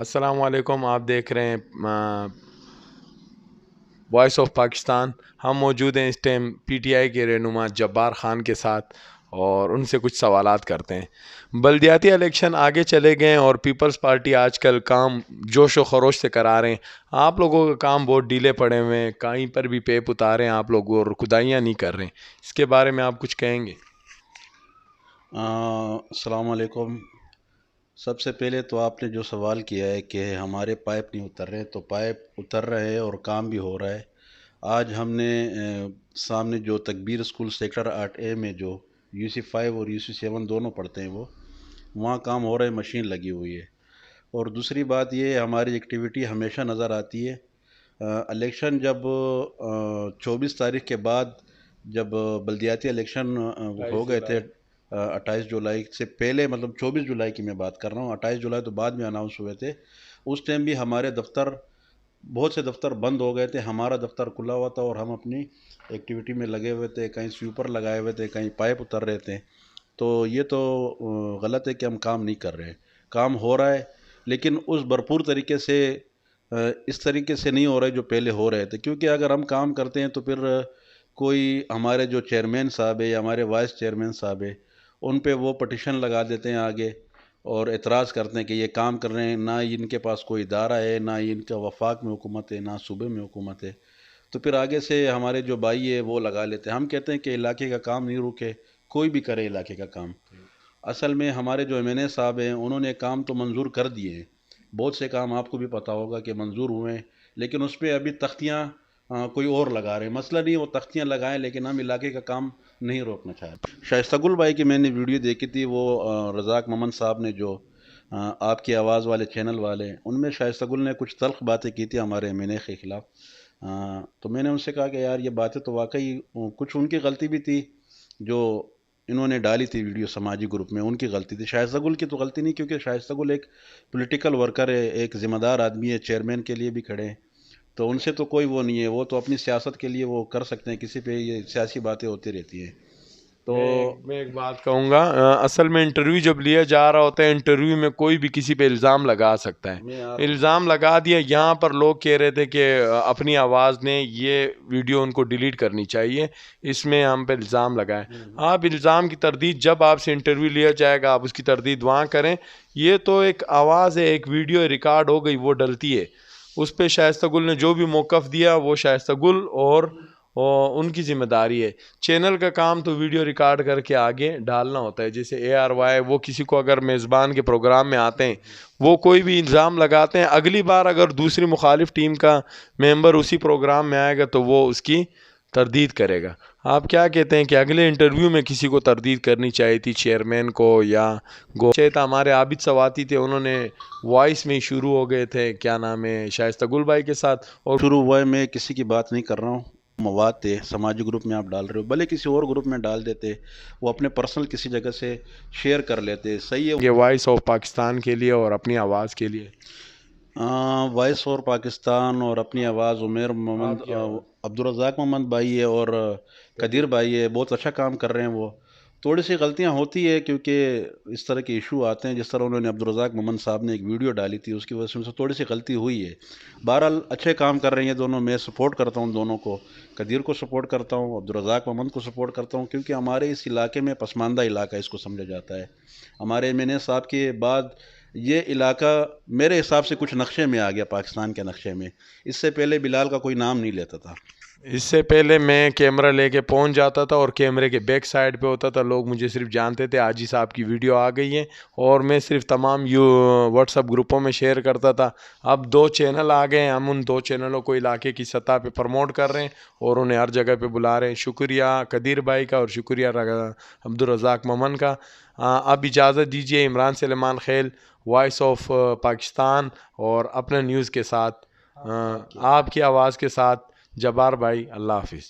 السلام علیکم، آپ دیکھ رہے ہیں وائس آف پاکستان۔ ہم موجود ہیں اس ٹائم پی ٹی آئی کے رہنما جبار خان کے ساتھ اور ان سے کچھ سوالات کرتے ہیں۔ بلدیاتی الیکشن آگے چلے گئے اور پیپلز پارٹی آج کل کام جوش و خروش سے کرا رہے ہیں۔ آپ لوگوں کا کام بہت ڈیلے پڑے ہوئے ہیں، کہیں پر بھی پیپ اتارے ہیں آپ لوگ اور کھدائیاں نہیں کر رہے ہیں۔ اس کے بارے میں آپ کچھ کہیں گے؟ السلام علیکم۔ سب سے پہلے تو آپ نے جو سوال کیا ہے کہ ہمارے پائپ نہیں اتر رہے، تو پائپ اتر رہے ہیں اور کام بھی ہو رہا ہے۔ آج ہم نے سامنے جو تکبیر اسکول سیکٹر 8A میں جو UC5 اور UC7 دونوں پڑھتے ہیں، وہ وہاں کام ہو رہا ہے، مشین لگی ہوئی ہے۔ اور دوسری بات یہ ہماری ایکٹیویٹی ہمیشہ نظر آتی ہے۔ الیکشن جب 24 تاریخ کے بعد جب بلدیاتی الیکشن ہو گئے تھے 28 جولائی سے پہلے، مطلب 24 جولائی کی میں بات کر رہا ہوں، 28 جولائی تو بعد میں اناؤنس ہوئے تھے۔ اس ٹائم بھی ہمارے دفتر، بہت سے دفتر بند ہو گئے تھے، ہمارا دفتر کھلا ہوا تھا اور ہم اپنی ایکٹیویٹی میں لگے ہوئے تھے، کہیں سویپر لگائے ہوئے تھے، کہیں پائپ اتر رہے تھے۔ تو یہ تو غلط ہے کہ ہم کام نہیں کر رہے، کام ہو رہا ہے، لیکن اس بھرپور طریقے سے اس طریقے سے نہیں ہو رہا ہے جو پہلے ہو رہے تھے۔ کیونکہ اگر ہم کام کرتے ہیں تو پھر کوئی ہمارے جو چیئرمین صاحب ہے یا ہمارے وائس چیئرمین صاحب ہے، ان پہ وہ پٹیشن لگا دیتے ہیں آگے اور اعتراض کرتے ہیں کہ یہ کام کر رہے ہیں، نہ ان کے پاس کوئی ادارہ ہے، نہ ان کا وفاق میں حکومت ہے، نہ صوبے میں حکومت ہے۔ تو پھر آگے سے ہمارے جو بھائی ہے وہ لگا لیتے ہیں۔ ہم کہتے ہیں کہ علاقے کا کام نہیں رکے، کوئی بھی کرے علاقے کا کام۔ اصل میں ہمارے جو MNA صاحب ہیں انہوں نے کام تو منظور کر دیے ہیں، بہت سے کام آپ کو بھی پتہ ہوگا کہ منظور ہوئے ہیں، لیکن اس پہ ابھی تختیاں کوئی اور لگا رہے ہیں۔ مسئلہ نہیں وہ تختیاں لگائیں، لیکن ہم علاقے کا کام نہیں روکنا چاہتے۔ شائستہ گل بھائی کی میں نے ویڈیو دیکھی تھی، وہ رزاق محمد صاحب نے جو آپ کی آواز والے چینل والے، ان میں شائستہ گل نے کچھ تلخ باتیں کی تھی ہمارے MNA کے خلاف۔ تو میں نے ان سے کہا کہ یار یہ باتیں تو واقعی کچھ ان کی غلطی بھی تھی، جو انہوں نے ڈالی تھی ویڈیو سماجی گروپ میں، ان کی غلطی تھی۔ شائستہ گل کی تو غلطی نہیں، کیونکہ شائستہ گل ایک پولیٹیکل ورکر ہے، ایک ذمہ دار آدمی ہے، چیئرمین کے لیے بھی کھڑے ہیں، تو ان سے تو کوئی وہ نہیں ہے، وہ تو اپنی سیاست کے لیے وہ کر سکتے ہیں، کسی پہ یہ سیاسی باتیں ہوتی رہتی ہیں۔ تو میں ایک بات کہوں گا، اصل میں انٹرویو جب لیا جا رہا ہوتا ہے، انٹرویو میں کوئی بھی کسی پہ الزام لگا سکتا ہے۔ الزام لگا دیا، یہاں پر لوگ کہہ رہے تھے کہ اپنی آواز نے یہ ویڈیو ان کو ڈیلیٹ کرنی چاہیے، اس میں ہم پہ الزام لگائیں۔ آپ الزام کی تردید، جب آپ سے انٹرویو لیا جائے گا آپ اس کی تردید وہاں کریں۔ یہ تو ایک آواز ہے، ایک ویڈیو ریکارڈ ہو گئی، وہ ڈلتی ہے، اس پہ شائستہ گل نے جو بھی موقف دیا وہ شائستہ گل اور ان کی ذمہ داری ہے۔ چینل کا کام تو ویڈیو ریکارڈ کر کے آگے ڈالنا ہوتا ہے۔ جیسے ARY، وہ کسی کو اگر میزبان کے پروگرام میں آتے ہیں، وہ کوئی بھی الزام لگاتے ہیں، اگلی بار اگر دوسری مخالف ٹیم کا ممبر اسی پروگرام میں آئے گا تو وہ اس کی تردید کرے گا۔ آپ کیا کہتے ہیں کہ اگلے انٹرویو میں کسی کو تردید کرنی چاہیے تھی، چیئرمین کو یا ہمارے عابد سواتی تھے، انہوں نے وائس میں شروع ہو گئے تھے، کیا نام ہے، شائستہ گل بھائی کے ساتھ، اور شروع ہوا ہے، میں کسی کی بات نہیں کر رہا ہوں، مواد تھے سماجی گروپ میں آپ ڈال رہے ہو، بھلے کسی اور گروپ میں ڈال دیتے، وہ اپنے پرسنل کسی جگہ سے شیئر کر لیتے، صحیح ہے۔ یہ وائس آف پاکستان کے لیے اور اپنی آواز کے لیے وائس اور پاکستان اور اپنی آواز، عمیر محمد، عبدالرزاق محمد بھائی ہے اور قدیر بھائی ہے، بہت اچھا کام کر رہے ہیں۔ وہ تھوڑی سی غلطیاں ہوتی ہے کیونکہ اس طرح کے ایشو آتے ہیں، جس طرح انہوں نے عبدالرزاق محمد صاحب نے ایک ویڈیو ڈالی تھی، اس کی وجہ سے ان سے تھوڑی سی غلطی ہوئی ہے۔ بہرحال اچھے کام کر رہے ہیں دونوں، میں سپورٹ کرتا ہوں دونوں کو، قدیر کو سپورٹ کرتا ہوں، عبدالرزاق محمد کو سپورٹ کرتا ہوں، کیونکہ ہمارے اس علاقے میں پسماندہ علاقہ اس کو سمجھا جاتا ہے۔ ہمارے MNA صاحب کے بعد یہ علاقہ میرے حساب سے کچھ نقشے میں آ گیا، پاکستان کے نقشے میں۔ اس سے پہلے بلال کا کوئی نام نہیں لیتا تھا۔ اس سے پہلے میں کیمرہ لے کے پہنچ جاتا تھا اور کیمرے کے بیک سائڈ پہ ہوتا تھا، لوگ مجھے صرف جانتے تھے حاجی صاحب کی ویڈیو آ گئی ہے، اور میں صرف تمام واٹس ایپ گروپوں میں شیئر کرتا تھا۔ اب 2 چینل آ گئے ہیں، ہم ان 2 چینلوں کو علاقے کی سطح پہ پروموٹ کر رہے ہیں اور انہیں ہر جگہ پہ بلا رہے ہیں۔ شکریہ قدیر بھائی کا اور شکریہ عبدالرزاق ممن کا۔ اب اجازت دیجیے، عمران سلیمان خیل، وائس آف پاکستان اور اپنے نیوز کے ساتھ، آپ کی آواز کے ساتھ، جبار بھائی، اللہ حافظ۔